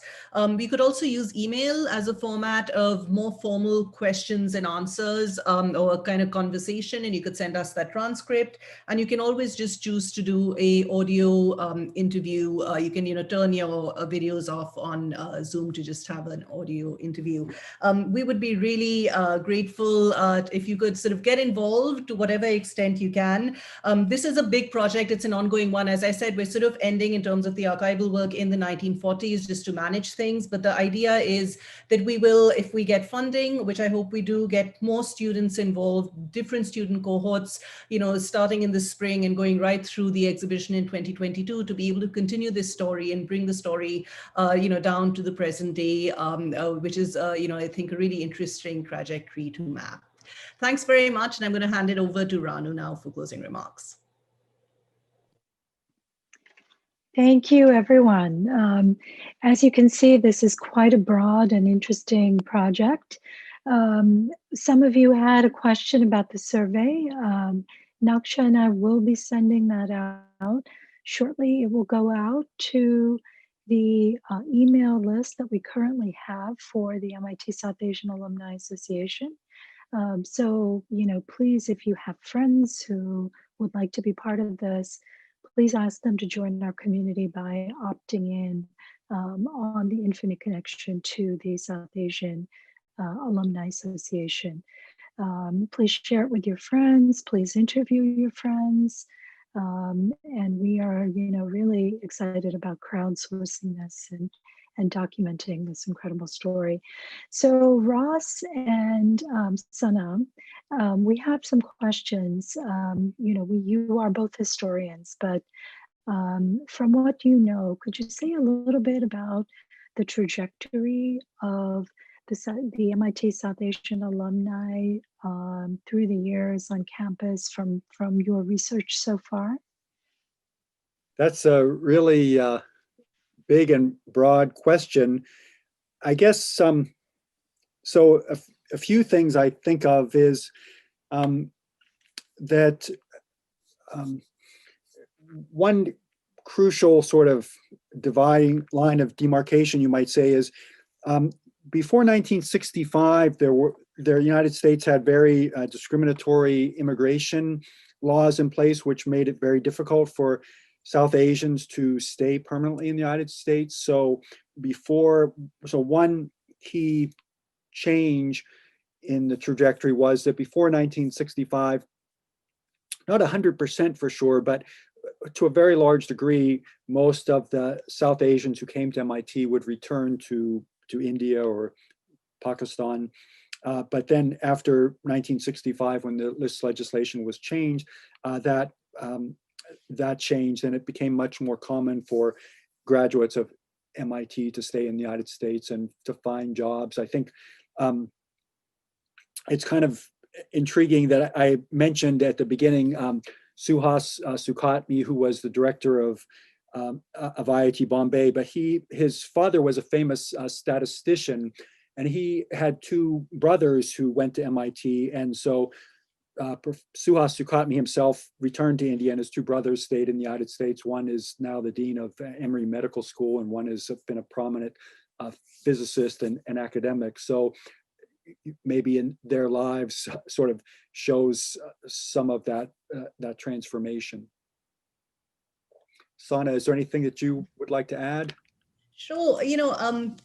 We could also use email as a format of more formal questions and answers, or a kind of conversation, and you could send us that transcript. And you can always just choose to do a audio interview. You can, turn your videos off on Zoom to just have an audio interview. We would be really grateful if you could sort of get involved to whatever extent you can. This is a big project. It's an ongoing one. As I said, we're sort of ending in terms of the archival work in the 1940s just to manage things. But the idea is that we will, if we get funding, which I hope we do, get more students involved, different student cohorts, starting in the spring and going right through the exhibition in 2022 to be able to continue this story and bring the story, down to the present day, which is, I think a really interesting trajectory to map. Thanks very much. And I'm going to hand it over to Ranu now for closing remarks. Thank you, everyone. As you can see, this is quite a broad and interesting project. Some of you had a question about the survey. Naksha and I will be sending that out shortly. It will go out to the email list that we currently have for the MIT South Asian Alumni Association. So, please, if you have friends who would like to be part of this, please ask them to join our community by opting in on the Infinite Connection to the South Asian Alumni Association. Please share it with your friends. Please interview your friends. And we are, really excited about crowdsourcing this and documenting this incredible story. So Ross and Sana, we have some questions. You are both historians, but from what you know, could you say a little bit about the trajectory of the MIT South Asian alumni through the years on campus from your research so far? That's a really big and broad question. I guess so a few things I think of is that one crucial sort of dividing line of demarcation, you might say, is before 1965, the United States had very discriminatory immigration laws in place, which made it very difficult for South Asians to stay permanently in the United States. So one key change in the trajectory was that before 1965, not 100% for sure, but to a very large degree, most of the South Asians who came to MIT would return to India or Pakistan. But then after 1965, when this legislation was changed, that changed, and it became much more common for graduates of MIT to stay in the United States and to find jobs. I think it's kind of intriguing that I mentioned at the beginning Suhas Sukhatmi, who was the director of IIT Bombay, but his father was a famous statistician, and he had two brothers who went to MIT, and so Suhas Sukhatmi himself returned to India, and his two brothers stayed in the United States. One is now the dean of Emory Medical School, and one has been a prominent physicist and academic. So maybe in their lives sort of shows some of that transformation. Sana, is there anything that you would like to add? Sure.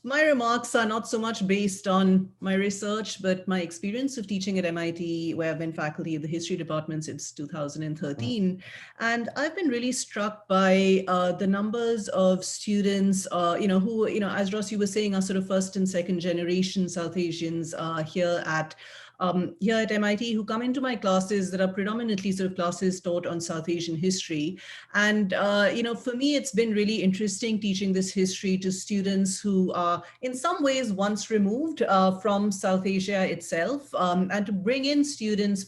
My remarks are not so much based on my research, but my experience of teaching at MIT, where I've been faculty of the history department since 2013. And I've been really struck by the numbers of students, who, as Ross, you were saying, are sort of first and second generation South Asians here at MIT, who come into my classes that are predominantly sort of classes taught on South Asian history. And, for me, it's been really interesting teaching this history to students who are in some ways once removed from South Asia itself, and to bring in students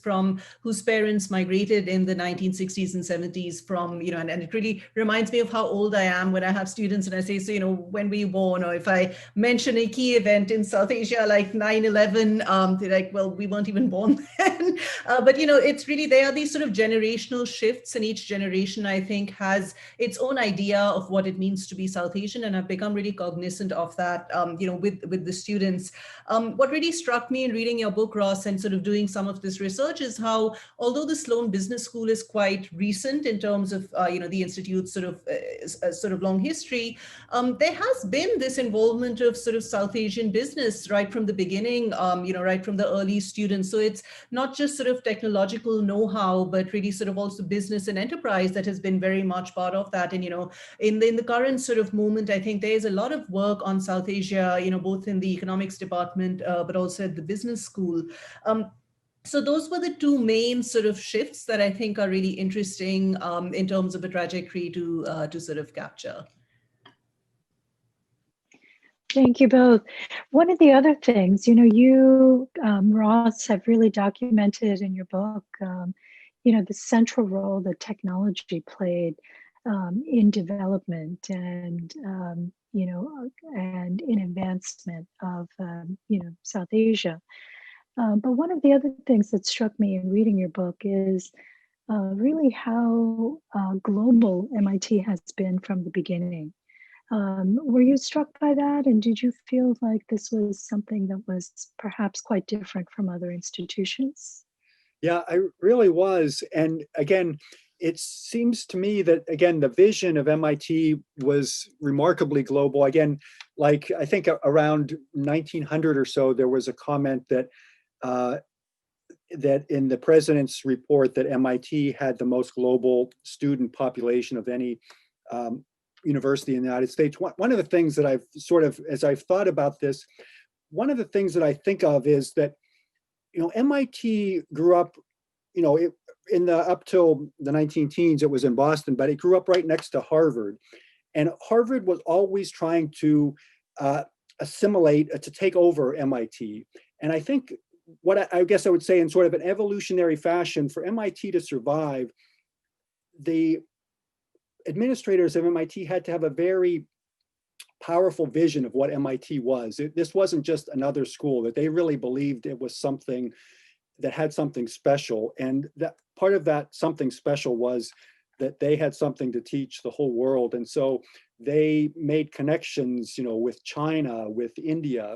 whose parents migrated in the 1960s and 70s from, and it really reminds me of how old I am when I have students and I say, so, when were you born? Or if I mention a key event in South Asia like 9/11, they're like, well, we weren't even born then. But, it's really, there are these sort of generational shifts, and each generation, I think, has its own idea of what it means to be South Asian. And I've become really cognizant of that, with the students. What really struck me in reading your book, Ross, and sort of doing some of this research is how, although the Sloan Business School is quite recent in terms of, the Institute's sort of long history, there has been this involvement of sort of South Asian business right from the beginning, right from the early students. So it's not just sort of technological know-how, but really sort of also business and enterprise that has been very much part of that. And, in the current sort of moment, I think there is a lot of work on South Asia, both in the economics department, but also at the business school. So those were the two main sort of shifts that I think are really interesting in terms of a trajectory to sort of capture. Thank you both. One of the other things, you, Ross, have really documented in your book, the central role that technology played in development and, and in advancement of, South Asia. But one of the other things that struck me in reading your book is really how global MIT has been from the beginning. Were you struck by that? And did you feel like this was something that was perhaps quite different from other institutions? Yeah, I really was. And again, it seems to me that, again, the vision of MIT was remarkably global. Again, like I think around 1900 or so, there was a comment that that in the president's report that MIT had the most global student population of any university in the United States. One of the things that I've sort of, as I've thought about this, one of the things that I think of is that, you know, MIT grew up, you know, up till the 19 teens, it was in Boston, but it grew up right next to Harvard. And Harvard was always trying to assimilate, to take over MIT. And I think what I guess I would say in sort of an evolutionary fashion, for MIT to survive, the administrators of MIT had to have a very powerful vision of what MIT was. This wasn't just another school, that they really believed it was something that had something special. And that part of that something special was that they had something to teach the whole world. And so they made connections, you know, with China, with India,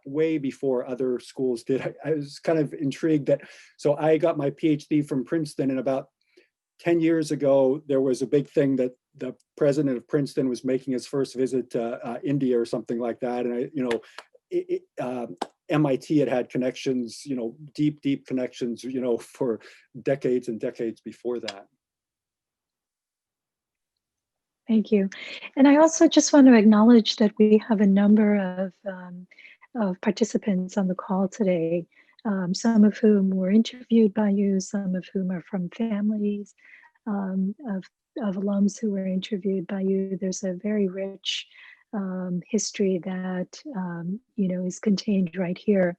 way before other schools did. I was kind of intrigued that, so I got my PhD from Princeton, and about 10 years ago, there was a big thing that the president of Princeton was making his first visit to India or something like that. And MIT had connections, you know, deep connections, you know, for decades and decades before that. Thank you. And I also just want to acknowledge that we have a number of participants on the call today, some of whom were interviewed by you, some of whom are from families of alums who were interviewed by you. There's a very rich history that you know, is contained right here.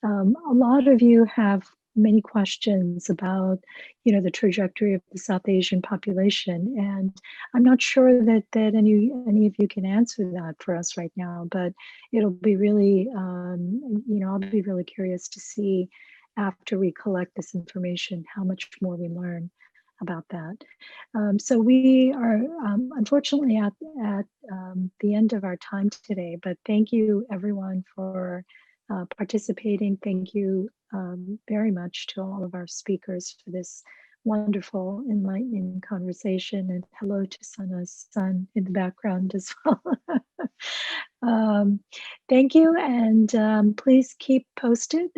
A lot of you have many questions about, you know, the trajectory of the South Asian population, and I'm not sure that any of you can answer that for us right now. But it'll be really, you know, I'll be really curious to see after we collect this information how much more we learn about that. So we are unfortunately at the end of our time today, but thank you everyone for participating. Thank you very much to all of our speakers for this wonderful, enlightening conversation, and hello to Sana's son in the background as well. Thank you, and please keep posted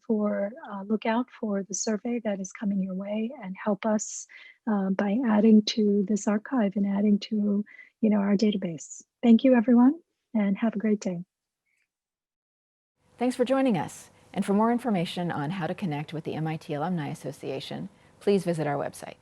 look out for the survey that is coming your way, and help us by adding to this archive and adding to, you know, our database. Thank you, everyone, and have a great day. Thanks for joining us. And for more information on how to connect with the MIT Alumni Association, please visit our website.